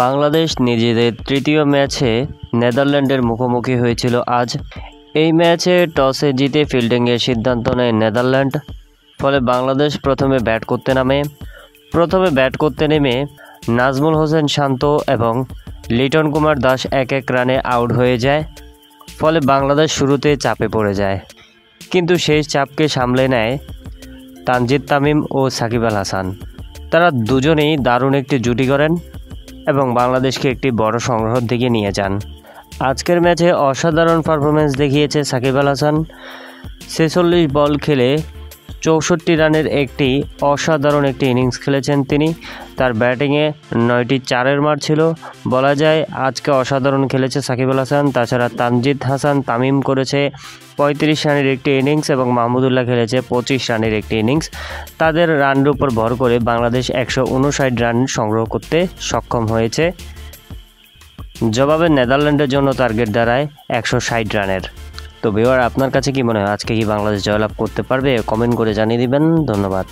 বাংলাদেশ নিজেদের তৃতীয় ম্যাচে নেদারল্যান্ডের মুখোমুখি হয়েছিল আজ। এই ম্যাচে টসে জিতে ফিল্ডিংয়ের সিদ্ধান্ত নেয় নেদারল্যান্ড। ফলে বাংলাদেশ প্রথমে ব্যাট করতে নেমে নাজমুল হোসেন শান্ত এবং লিটন কুমার দাস এক রানে আউট হয়ে যায়। ফলে বাংলাদেশ শুরুতে চাপে পড়ে যায়, কিন্তু সেই চাপকে সামলে নেয় তানজিদ তামিম ও সাকিব আল হাসান। তারা দুজনেই দারুণ একটি জুটি করেন এবং বাংলাদেশকে একটি বড় সংগ্রহের দিকে নিয়ে যান। আজকের ম্যাচে অসাধারণ পারফরমেন্স দেখিয়েছে সাকিব আল হাসান। 46 বল খেলে 64 রানের একটি অসাধারণ একটি ইনিংস খেলেছেন তিনি। তার ব্যাটিংয়ে 9টি 4-এর মার ছিল। বলা যায় আজকে অসাধারণ খেলেছে সাকিব আল হাসান। তাছাড়া তানজিদ হাসান তামিম করেছে 35 রানের একটি ইনিংস এবং মাহমুদুল্লাহ খেলেছে 25 রানের একটি ইনিংস। তাদের রানের উপর ভর করে বাংলাদেশ 159 রান সংগ্রহ করতে সক্ষম হয়েছে। জবাবে নেদারল্যান্ডের জন্য টার্গেট দাঁড়ায় 160 রানের। তো ভিউয়ার, আপনার কাছে কি মনে হয় আজকে কি বাংলাদেশ জয়লাভ করতে পারবে? কমেন্ট করে জানিয়ে দিবেন। ধন্যবাদ।